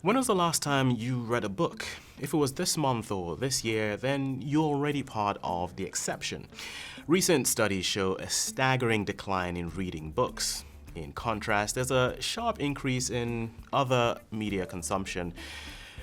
When was the last time you read a book? If it was this month or this year, then you're already part of the exception. Recent studies show a staggering decline in reading books. In contrast, there's a sharp increase in other media consumption,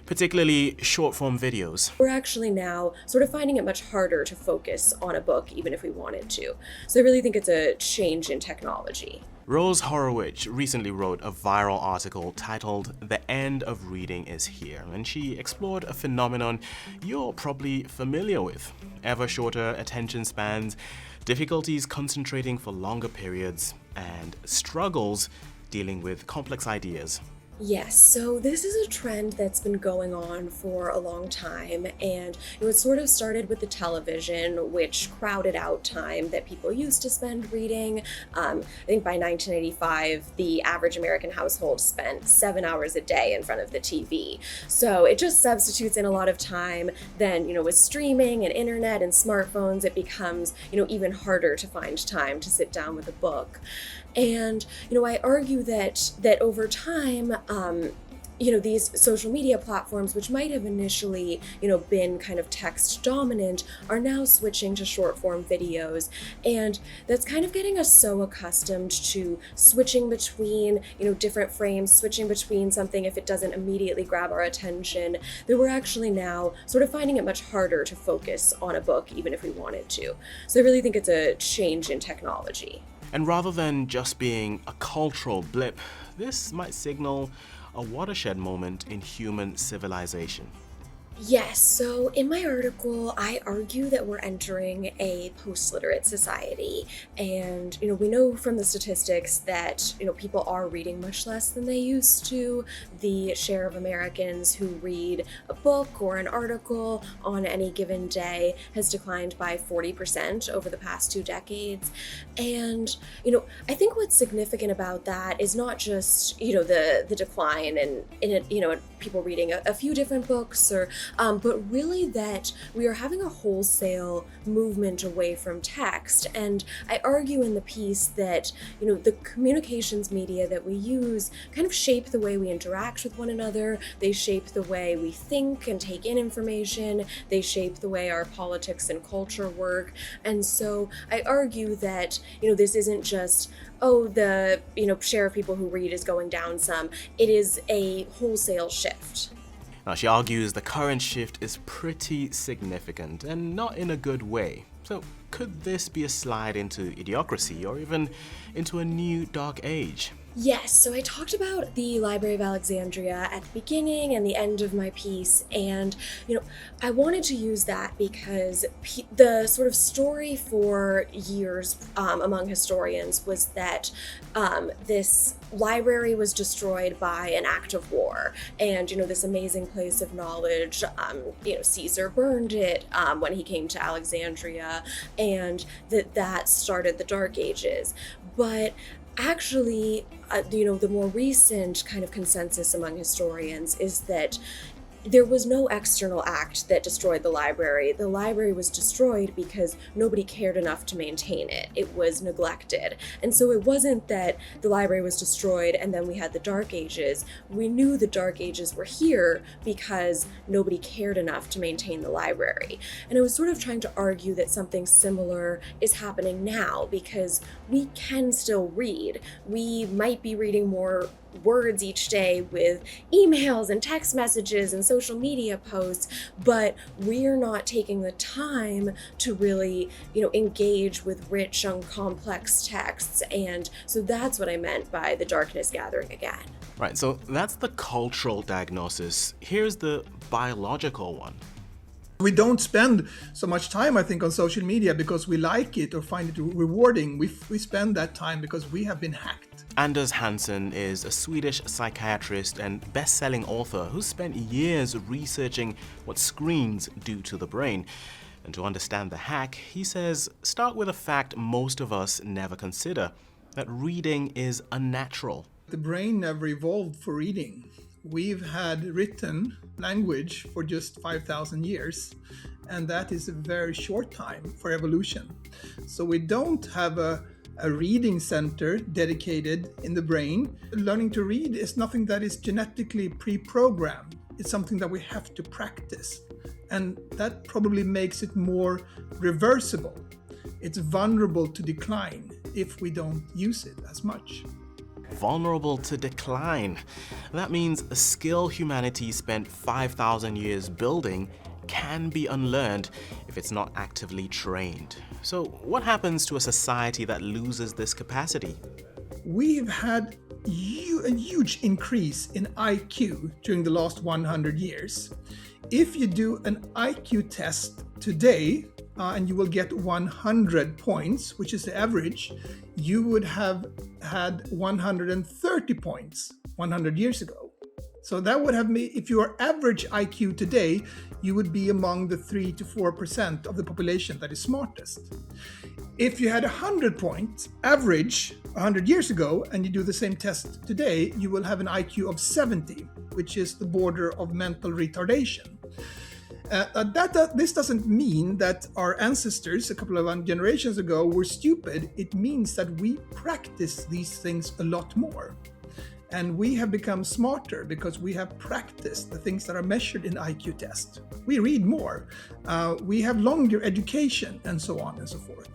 particularly short-form videos. We're actually now sort of finding it much harder to focus on a book even if we wanted to. So I really think it's a change in technology. Rose Horowitch recently wrote a viral article titled "The End of Reading is Here," and she explored a phenomenon you're probably familiar with: ever shorter attention spans, difficulties concentrating for longer periods, and struggles dealing with complex ideas. Yes, so this is a trend that's been going on for a long time, and it sort of started with the television, which crowded out time that people used to spend reading. I think by 1985, the average American household spent 7 hours a day in front of the TV. So it just substitutes in a lot of time. Then, with streaming and internet and smartphones, it becomes, even harder to find time to sit down with a book. And, I argue that over time, these social media platforms, which might have initially, been kind of text dominant, are now switching to short form videos. And that's kind of getting us so accustomed to switching between, different frames, switching between something if it doesn't immediately grab our attention, that we're actually now sort of finding it much harder to focus on a book, even if we wanted to. So I really think it's a change in technology. And rather than just being a cultural blip, this might signal a watershed moment in human civilization. Yes, so in my article, I argue that we're entering a post-literate society. And, we know from the statistics that, people are reading much less than they used to. The share of Americans who read a book or an article on any given day has declined by 40% over the past 2 decades. And, I think what's significant about that is not just, the decline and people reading a few different books but really that we are having a wholesale movement away from text. And I argue in the piece that, the communications media that we use kind of shape the way we interact with one another. They shape the way we think and take in information. They shape the way our politics and culture work. And so I argue that, this isn't just, the, share of people who read is going down some. It is a wholesale shift. Now, she argues the current shift is pretty significant and not in a good way. So, could this be a slide into idiocracy or even into a new dark age? Yes, so I talked about the Library of Alexandria at the beginning and the end of my piece, and, I wanted to use that because the sort of story for years among historians was that this library was destroyed by an act of war, and, this amazing place of knowledge, Caesar burned it when he came to Alexandria, and that started the Dark Ages. But actually, the more recent kind of consensus among historians is that there was no external act that destroyed the library. The library was destroyed because nobody cared enough to maintain it. It was neglected. And so it wasn't that the library was destroyed and then we had the Dark Ages. We knew the Dark Ages were here because nobody cared enough to maintain the library. And I was sort of trying to argue that something similar is happening now because we can still read. We might be reading more words each day with emails and text messages and social media posts, but we're not taking the time to really, engage with rich and complex texts. And so that's what I meant by the darkness gathering again. Right, so that's the cultural diagnosis. Here's the biological one. We don't spend so much time, I think, on social media because we like it or find it rewarding. We spend that time because we have been hacked. Anders Hansen is a Swedish psychiatrist and best-selling author who spent years researching what screens do to the brain. And to understand the hack, he says, start with a fact most of us never consider, that reading is unnatural. The brain never evolved for reading. We've had written language for just 5,000 years, and that is a very short time for evolution. So we don't have a a reading center dedicated in the brain. Learning to read is nothing that is genetically pre-programmed. It's something that we have to practice. And that probably makes it more reversible. It's vulnerable to decline if we don't use it as much. Vulnerable to decline. That means a skill humanity spent 5,000 years building can be unlearned if it's not actively trained. So what happens to a society that loses this capacity? We've had a huge increase in IQ during the last 100 years. If you do an IQ test today, and you will get 100 points, which is the average, you would have had 130 points 100 years ago. So that would have made, if your average IQ today, you would be among the 3 to 4% of the population that is smartest. If you had 100 points average 100 years ago and you do the same test today, you will have an IQ of 70, which is the border of mental retardation. This doesn't mean that our ancestors a couple of generations ago were stupid. It means that we practice these things a lot more. And we have become smarter because we have practiced the things that are measured in IQ test. We read more, we have longer education, and so on and so forth.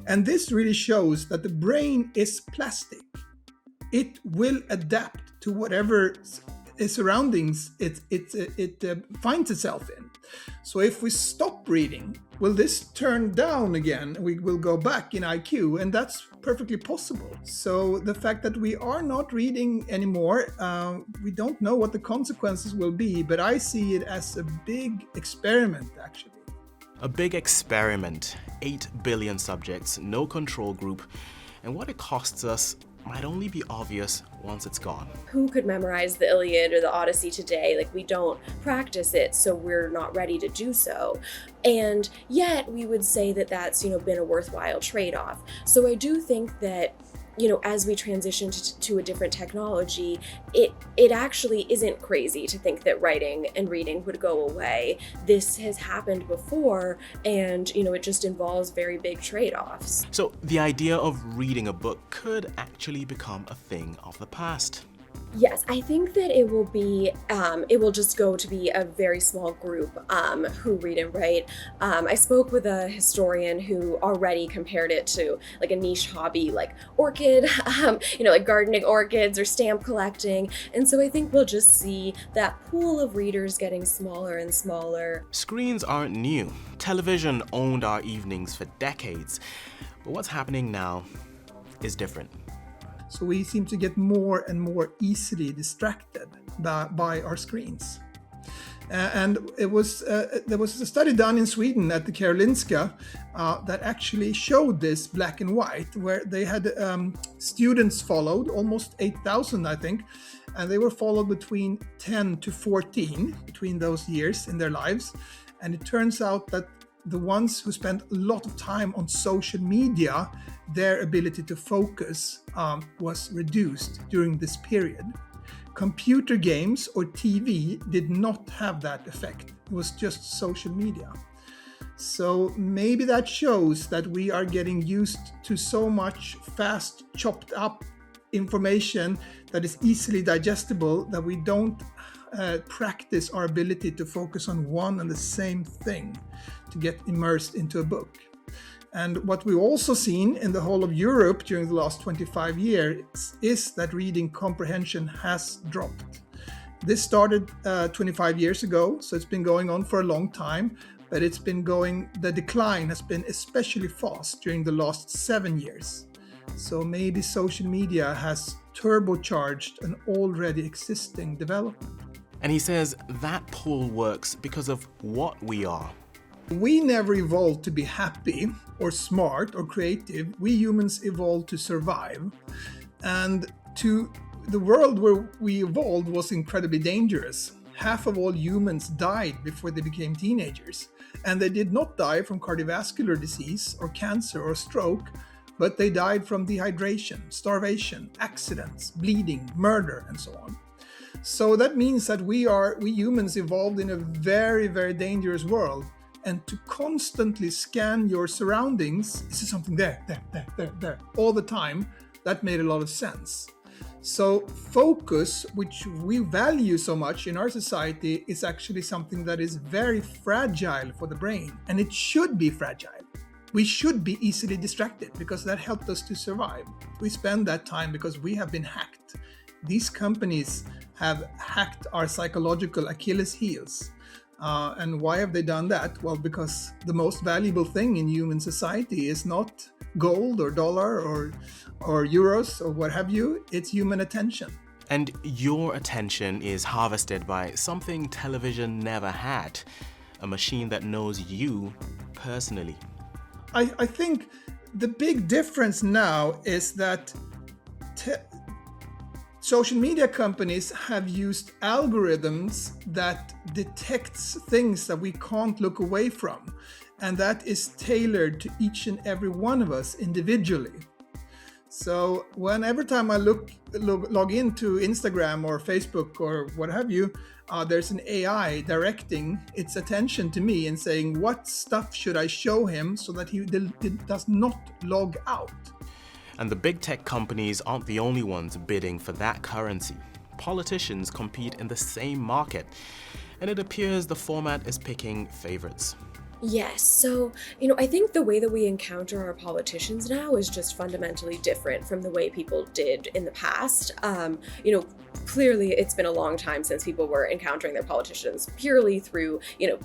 And this really shows that the brain is plastic. It will adapt to whatever surroundings it finds itself in. So if we stop reading, will this turn down again? We will go back in IQ, and that's perfectly possible. So the fact that we are not reading anymore, we don't know what the consequences will be, but I see it as a big experiment, actually. A big experiment, 8 billion subjects, no control group, and what it costs us might only be obvious once it's gone. Who could memorize the Iliad or the Odyssey today? Like, we don't practice it, so we're not ready to do so. And yet we would say that that's, been a worthwhile trade-off. So I do think that, as we transition to a different technology, it actually isn't crazy to think that writing and reading would go away. This has happened before, and it just involves very big trade-offs. So the idea of reading a book could actually become a thing of the past. Yes, I think that it will just go to be a very small group who read and write. I spoke with a historian who already compared it to like a niche hobby like orchid, like gardening orchids or stamp collecting. And so I think we'll just see that pool of readers getting smaller and smaller. Screens aren't new. Television owned our evenings for decades. But what's happening now is different. So we seem to get more and more easily distracted by our screens. And there was a study done in Sweden at the Karolinska that actually showed this black and white, where they had students followed, almost 8,000 I think, and they were followed between 10 to 14 between those years in their lives. And it turns out that the ones who spent a lot of time on social media, their ability to focus was reduced during this period. Computer games or TV did not have that effect. It was just social media. So maybe that shows that we are getting used to so much fast, chopped up information that is easily digestible that we don't practice our ability to focus on one and the same thing to get immersed into a book. And what we've also seen in the whole of Europe during the last 25 years is that reading comprehension has dropped. This started 25 years ago, so it's been going on for a long time, but the decline has been especially fast during the last 7 years. So maybe social media has turbocharged an already existing development. And he says that pull works because of what we are. We never evolved to be happy or smart or creative. We humans evolved to survive. And the world where we evolved was incredibly dangerous. Half of all humans died before they became teenagers. And they did not die from cardiovascular disease or cancer or stroke, but they died from dehydration, starvation, accidents, bleeding, murder, and so on. So that means that we humans evolved in a very, very dangerous world and to constantly scan your surroundings. Is there something there, all the time? That made a lot of sense. So focus, which we value so much in our society, is actually something that is very fragile for the brain, and it should be fragile. We should be easily distracted because that helped us to survive. We spend that time because we have been hacked. These companies have hacked our psychological Achilles heels. And why have they done that? Well, because the most valuable thing in human society is not gold or dollar or euros or what have you. It's human attention. And your attention is harvested by something television never had, a machine that knows you personally. I think the big difference now is that social media companies have used algorithms that detects things that we can't look away from, and that is tailored to each and every one of us individually. So every time I log into Instagram or Facebook or what have you, there's an AI directing its attention to me and saying, what stuff should I show him so that he does not log out? And the big tech companies aren't the only ones bidding for that currency. Politicians compete in the same market, and it appears the format is picking favorites. Yes, so, I think the way that we encounter our politicians now is just fundamentally different from the way people did in the past. Clearly it's been a long time since people were encountering their politicians purely through,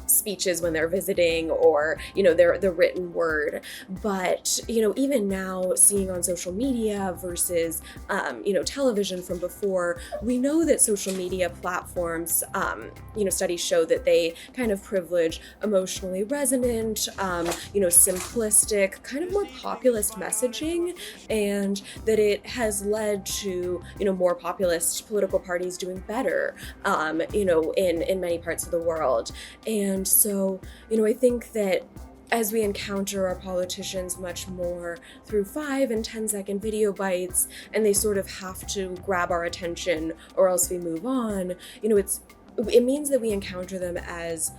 speeches when they're visiting or, the written word. But, even now seeing on social media versus, television from before, we know that social media platforms, studies show that they kind of privilege emotionally resonant, simplistic, kind of more populist messaging, and that it has led to, more populist political parties doing better, in many parts of the world. And so, I think that as we encounter our politicians much more through 5 and 10-second video bites, and they sort of have to grab our attention or else we move on, it means that we encounter them as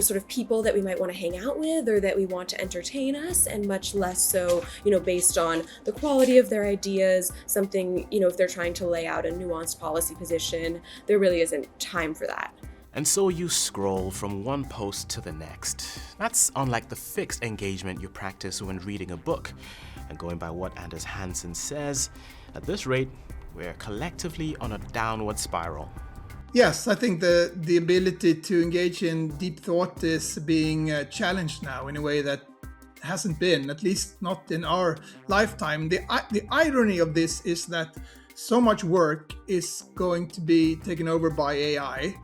sort of people that we might want to hang out with or that we want to entertain us, and much less so, based on the quality of their ideas, something, if they're trying to lay out a nuanced policy position, there really isn't time for that. And so you scroll from one post to the next. That's unlike the fixed engagement you practice when reading a book. And going by what Anders Hansen says, at this rate, we're collectively on a downward spiral. Yes, I think the ability to engage in deep thought is being challenged now in a way that hasn't been, at least not in our lifetime. The irony of this is that so much work is going to be taken over by AI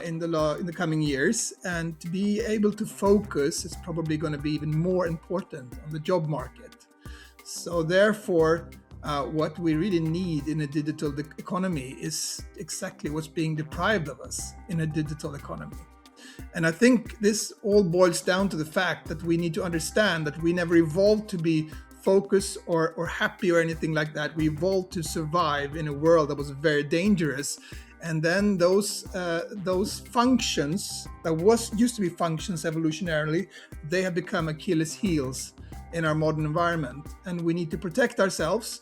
in the coming years, and to be able to focus is probably going to be even more important on the job market. So therefore, what we really need in a digital economy is exactly what's being deprived of us in a digital economy. And I think this all boils down to the fact that we need to understand that we never evolved to be focused or happy or anything like that. We evolved to survive in a world that was very dangerous. And then those functions that used to be functions evolutionarily, they have become Achilles heels in our modern environment, and we need to protect ourselves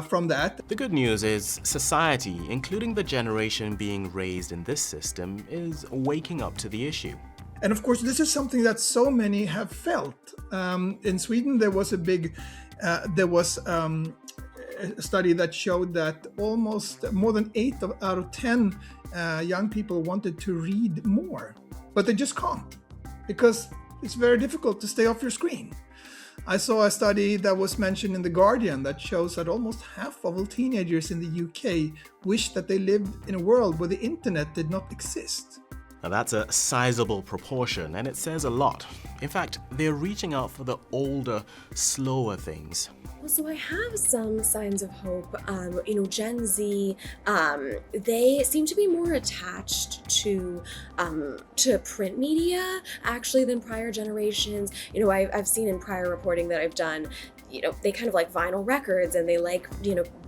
from that. The good news is society, including the generation being raised in this system, is waking up to the issue. And of course, this is something that so many have felt. In Sweden, there was a study that showed that almost more than 8 out of 10 young people wanted to read more, but they just can't because it's very difficult to stay off your screen. I saw a study that was mentioned in The Guardian that shows that almost half of all teenagers in the UK wish that they lived in a world where the internet did not exist. Now that's a sizable proportion, and it says a lot. In fact, they're reaching out for the older, slower things. So I have some signs of hope. Gen Z, they seem to be more attached to print media actually than prior generations. I've seen in prior reporting that I've done, they kind of like vinyl records, and they like,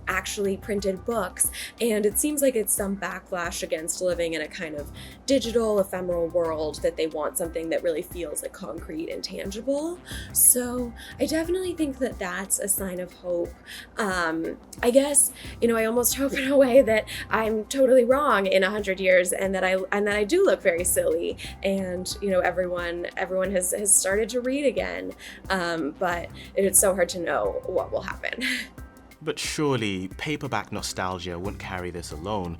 actually printed books, and it seems like it's some backlash against living in a kind of digital, ephemeral world, that they want something that really feels like concrete and tangible. So I definitely think that that's a sign of hope. I guess, I almost hope in a way that I'm totally wrong in 100 years, and that I do look very silly, and everyone has started to read again, but it's so hard to know what will happen. But surely paperback nostalgia wouldn't carry this alone.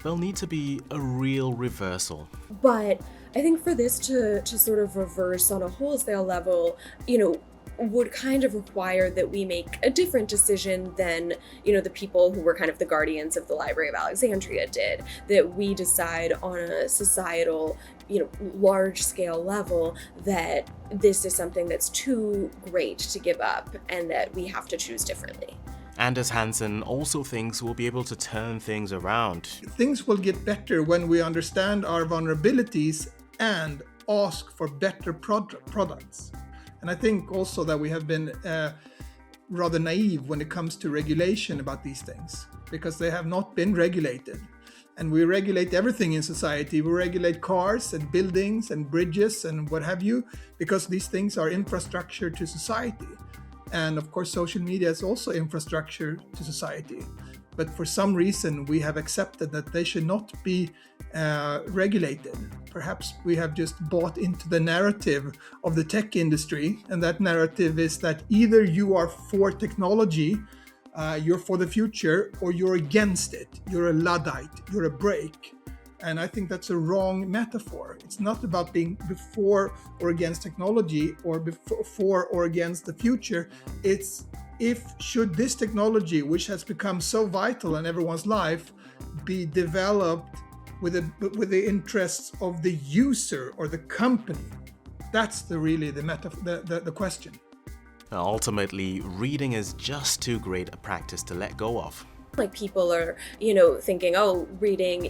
There'll need to be a real reversal. But I think for this to sort of reverse on a wholesale level, would kind of require that we make a different decision than, the people who were kind of the guardians of the Library of Alexandria did. That we decide on a societal, large scale level that this is something that's too great to give up, and that we have to choose differently. Anders Hansen also thinks we'll be able to turn things around. Things will get better when we understand our vulnerabilities and ask for better products. And I think also that we have been rather naive when it comes to regulation about these things, because they have not been regulated. And we regulate everything in society. We regulate cars and buildings and bridges and what have you, because these things are infrastructure to society. And of course, social media is also infrastructure to society. But for some reason, we have accepted that they should not be regulated. Perhaps we have just bought into the narrative of the tech industry. And that narrative is that either you are for technology, you're for the future, or you're against it. You're a Luddite, you're a break. And I think that's a wrong metaphor. It's not about being before or against technology, or before or against the future. It's should this technology, which has become so vital in everyone's life, be developed with the interests of the user or the company? That's the question. Ultimately, reading is just too great a practice to let go of. Like, people are, thinking, oh, reading,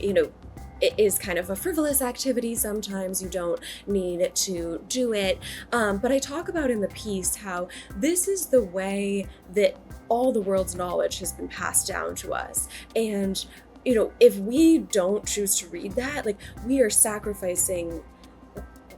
it is kind of a frivolous activity sometimes. You don't need to do it. But I talk about in the piece how this is the way that all the world's knowledge has been passed down to us. And, if we don't choose to read that, we are sacrificing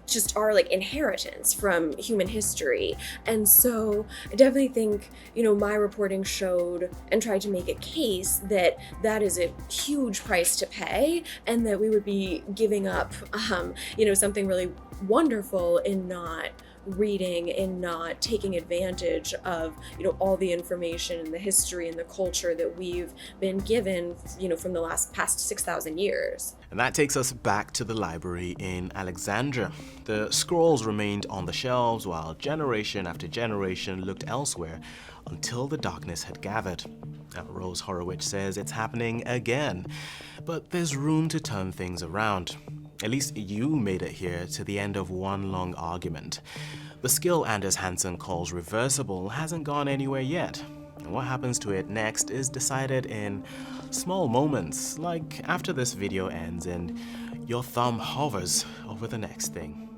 just our inheritance from human history. And so I definitely think, my reporting showed and tried to make a case that that is a huge price to pay, and that we would be giving up, something really wonderful in not reading and not taking advantage of, all the information and the history and the culture that we've been given, from the past 6,000 years. And that takes us back to the library in Alexandria. The scrolls remained on the shelves while generation after generation looked elsewhere until the darkness had gathered. Rose Horowitch says it's happening again, but there's room to turn things around. At least you made it here to the end of one long argument. The skill Anders Hansen calls reversible hasn't gone anywhere yet. And what happens to it next is decided in small moments, like after this video ends and your thumb hovers over the next thing.